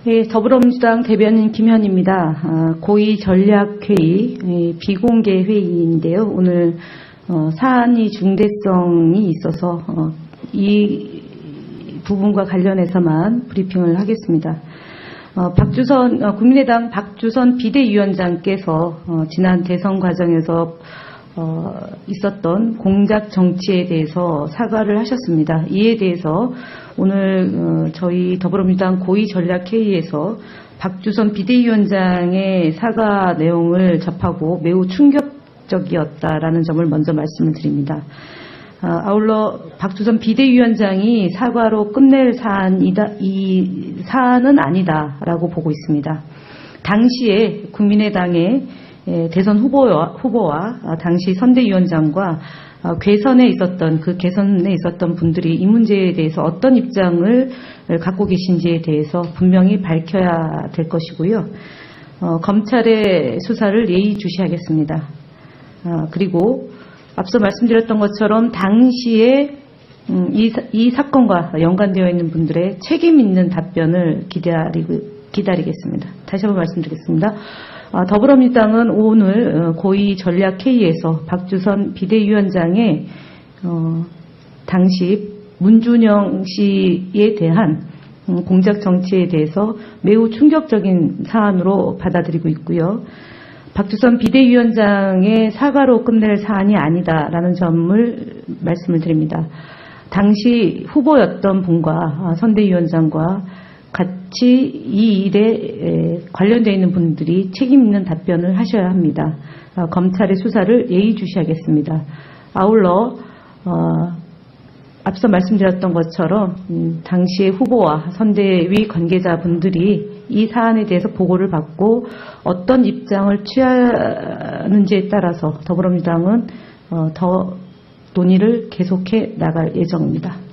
네, 더불어민주당 대변인 김현입니다. 고위 전략회의 비공개 회의인데요. 오늘 사안이 중대성이 있어서 이 부분과 관련해서만 브리핑을 하겠습니다. 국민의당 박주선 비대위원장께서 지난 대선 과정에서 있었던 공작 정치에 대해서 사과를 하셨습니다. 이에 대해서 오늘 저희 더불어민주당 고위전략회의에서 박주선 비대위원장의 사과 내용을 접하고 매우 충격적이었다라는 점을 먼저 말씀을 드립니다. 아울러 박주선 비대위원장이 사과로 끝낼 이 사안은 아니다라고 보고 있습니다. 당시에 국민의당의 대선 후보와 당시 선대위원장과 개선에 있었던 분들이 이 문제에 대해서 어떤 입장을 갖고 계신지에 대해서 분명히 밝혀야 될 것이고요. 검찰의 수사를 예의주시하겠습니다. 그리고 앞서 말씀드렸던 것처럼 당시에 이 사건과 연관되어 있는 분들의 책임 있는 답변을 기다리겠습니다. 다시 한번 말씀드리겠습니다. 더불어민주당은 오늘 고위 전략회의에서 박주선 비대위원장의 당시 문준영 씨에 대한 공작 정치에 대해서 매우 충격적인 사안으로 받아들이고 있고요. 박주선 비대위원장의 사과로 끝낼 사안이 아니다라는 점을 말씀을 드립니다. 당시 후보였던 분과 선대위원장과 같이 이 일에 관련되어 있는 분들이 책임 있는 답변을 하셔야 합니다. 검찰의 수사를 예의주시하겠습니다. 아울러 앞서 말씀드렸던 것처럼 당시의 후보와 선대위 관계자분들이 이 사안에 대해서 보고를 받고 어떤 입장을 취하는지에 따라서 더불어민주당은 더 논의를 계속해 나갈 예정입니다.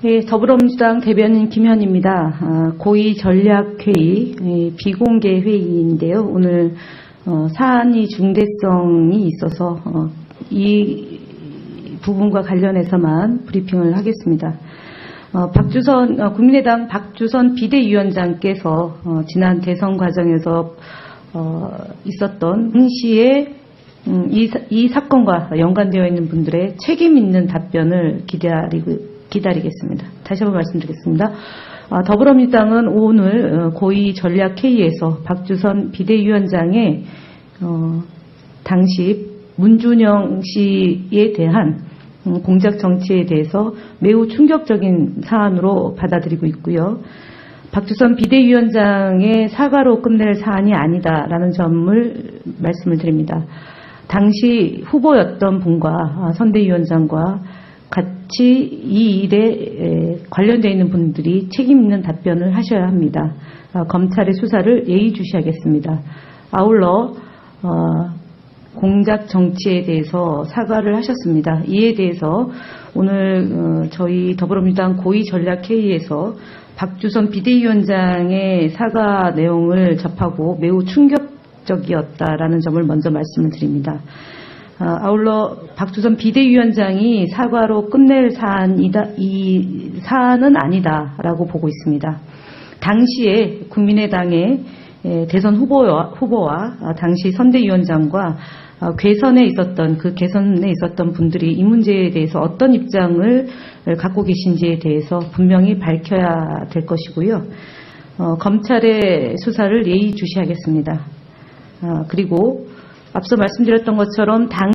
네, 더불어민주당 대변인 김현입니다. 고위 전략회의 비공개 회의인데요. 오늘 사안이 중대성이 있어서 이 부분과 관련해서만 브리핑을 하겠습니다. 국민의당 박주선 비대위원장께서 지난 대선 과정에서 있었던 당시에 이 사건과 연관되어 있는 분들의 책임 있는 답변을 기다리겠습니다. 다시 한번 말씀드리겠습니다. 더불어민주당은 오늘 고위 전략회의에서 박주선 비대위원장의 당시 문준영 씨에 대한 공작 정치에 대해서 매우 충격적인 사안으로 받아들이고 있고요. 박주선 비대위원장의 사과로 끝낼 사안이 아니다라는 점을 말씀을 드립니다. 당시 후보였던 분과 선대위원장과 같이 이 일에 관련되어 있는 분들이 책임 있는 답변을 하셔야 합니다. 검찰의 수사를 예의주시하겠습니다. 아울러 공작 정치에 대해서 사과를 하셨습니다. 이에 대해서 오늘 저희 더불어민주당 고위전략회의에서 박주선 비대위원장의 사과 내용을 접하고 매우 충격적이었다라는 점을 먼저 말씀을 드립니다. 아울러 박주선 비대위원장이 사과로 끝낼 이 사안은 아니다라고 보고 있습니다. 당시에 국민의당의 대선 후보와 당시 선대위원장과 개선에 있었던 분들이 이 문제에 대해서 어떤 입장을 갖고 계신지에 대해서 분명히 밝혀야 될 것이고요. 검찰의 수사를 예의주시하겠습니다. 그리고 앞서 말씀드렸던 것처럼